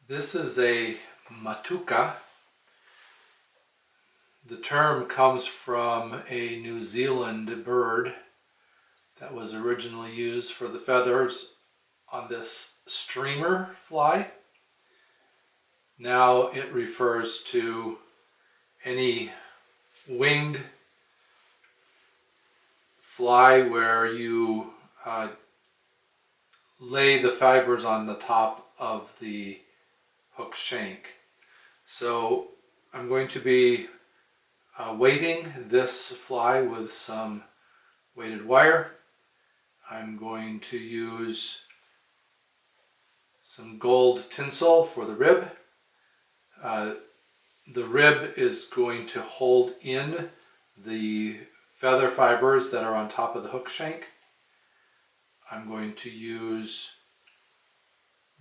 This is a matuka. The term comes from a New Zealand bird that was originally used for the feathers on this streamer fly. Now it refers to any winged fly where you lay the fibers on the top of the hook shank. So I'm going to be weighting this fly with some weighted wire. I'm going to use some gold tinsel for the rib. The rib is going to hold in the feather fibers that are on top of the hook shank. I'm going to use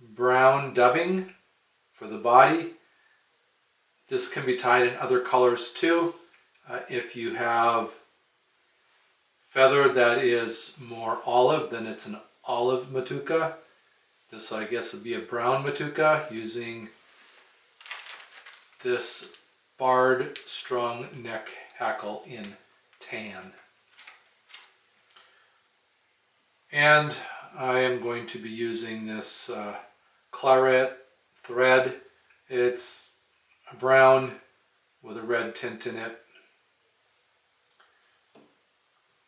brown dubbing for the body. This can be tied in other colors too. If you have feather that is more olive, then it's an Olive Matuka. This, I guess, would be a brown Matuka using this barred strung neck hackle in tan. And I am going to be using this claret thread. It's a brown with a red tint in it.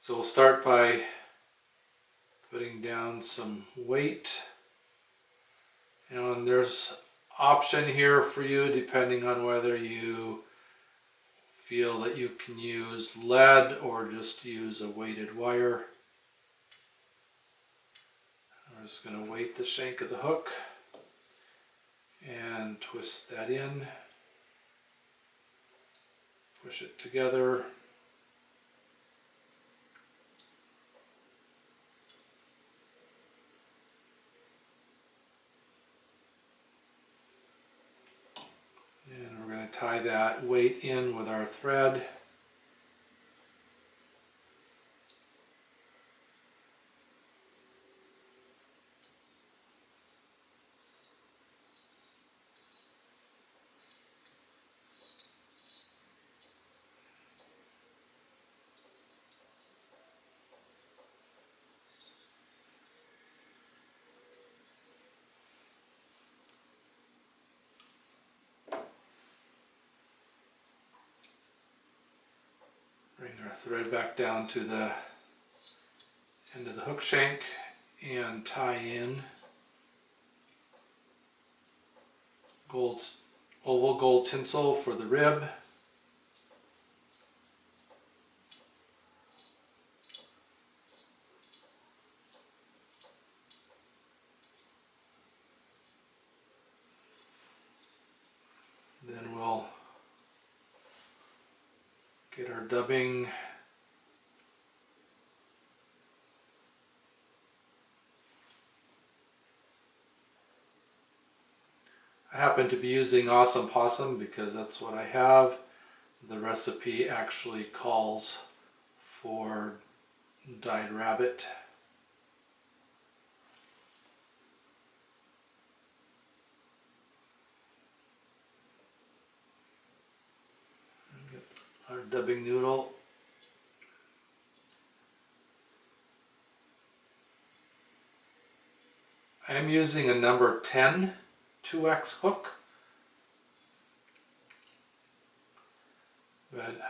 So we'll start by putting down some weight. And there's option here for you depending on whether you feel that you can use lead or just use a weighted wire. I'm just going to weight the shank of the hook and twist that in, push it together. And we're going to tie that weight in with our thread. Bring our thread back down to the end of the hook shank and tie in oval gold tinsel for the rib. Then we'll get our dubbing I happen to be using Awesome Possum because that's what I have. The recipe actually calls for dyed rabbit. Get our dubbing noodle. I am using a number 10 2x hook, but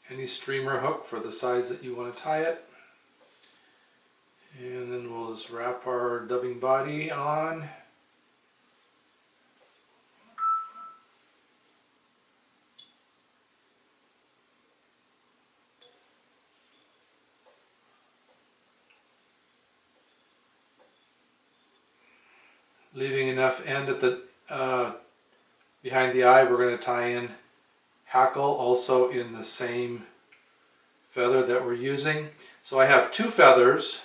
any streamer hook for the size that you want to tie it. And then we'll just wrap our dubbing body on. Leaving enough end at the behind the eye, we're going to tie in Hackle, also in the same feather that we're using. So I have two feathers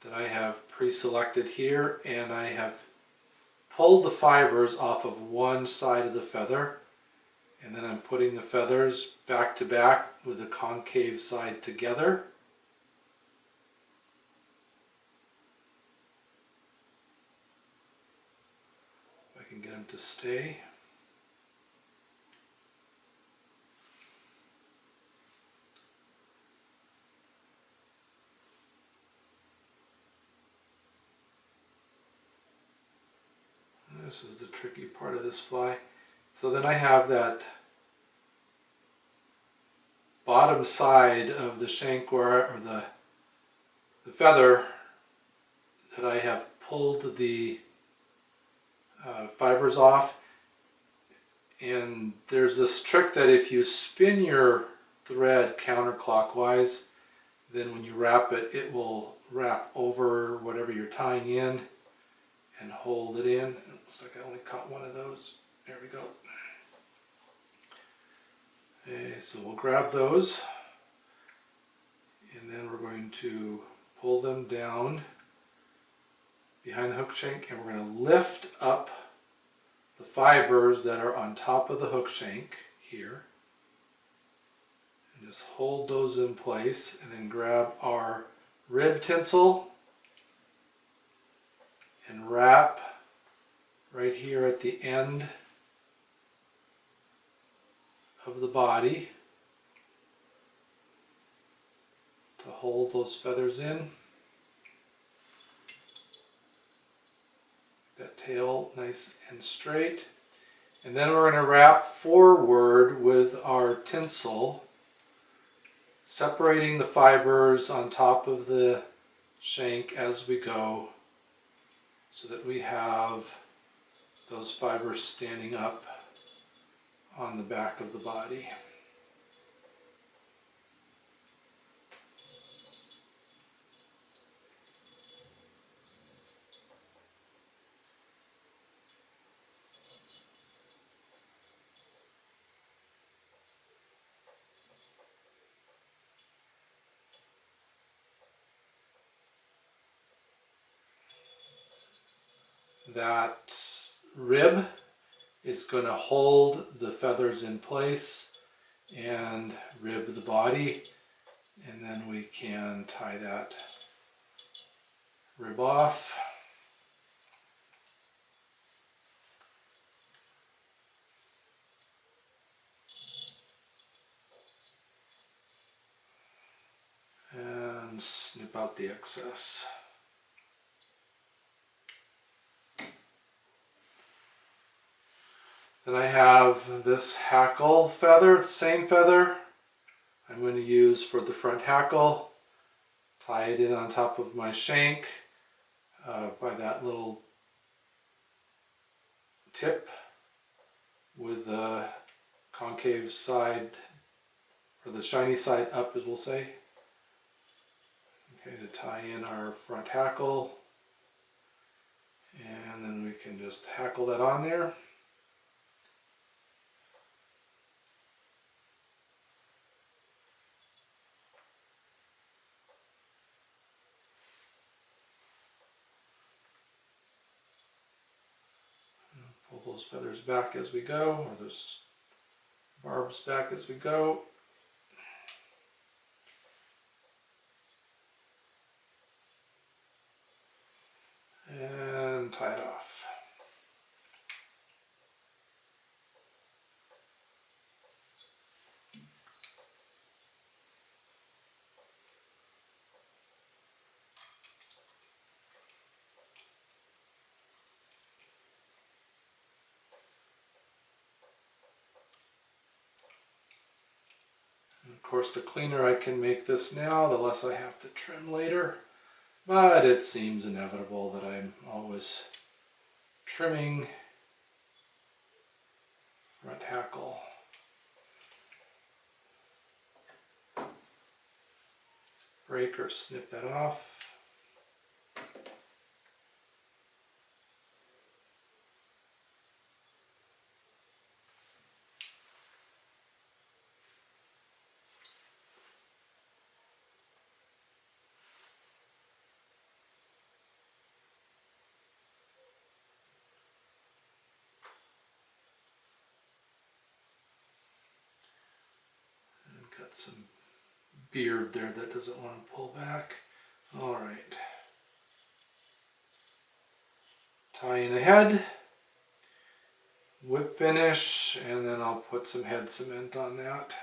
that I have pre-selected here, and I have pulled the fibers off of one side of the feather, and then I'm putting the feathers back to back with the concave side together. can get them to stay. This is the tricky part of this fly. So then I have that bottom side of the shank or the feather that I have pulled the fibers off. And there's this trick that if you spin your thread counterclockwise, then when you wrap it, it will wrap over whatever you're tying in and hold it in. Looks like I only caught one of those. There we go. Okay, so we'll grab those, and then we're going to pull them down behind the hook shank, and we're going to lift up the fibers that are on top of the hook shank here, and just hold those in place, and then grab our rib tinsel and wrap right here at the end of the body to hold those feathers in. That tail nice and straight. And then we're going to wrap forward with our tinsel, separating the fibers on top of the shank as we go, so that we have those fibers standing up on the back of the body. That rib is going to hold the feathers in place and rib the body, and then we can tie that rib off. And snip out the excess. Then I have this hackle feather, same feather I'm going to use for the front hackle. Tie it in on top of my shank by that little tip with the concave side, or the shiny side up, as we'll say. Okay, to tie in our front hackle, and then we can just hackle that on there. Pull those feathers back as we go, or those barbs back as we go. And tie it off. Of course, the cleaner I can make this now, the less I have to trim later. But it seems inevitable that I'm always trimming front hackle. Break or snip that off. Got some beard there that doesn't want to pull back. All right. Tie in the head, whip finish, and then I'll put some head cement on that.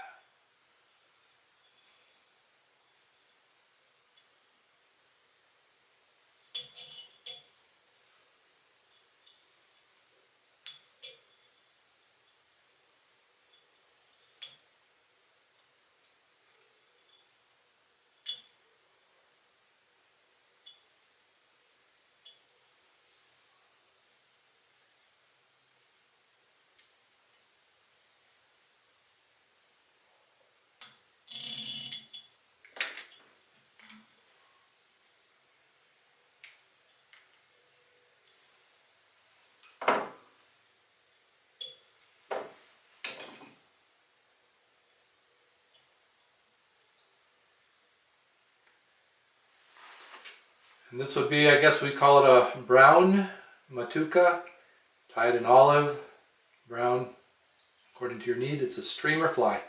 And this would be, I guess we call it a brown Matuka, dyed in olive, brown, according to your need. It's a streamer fly.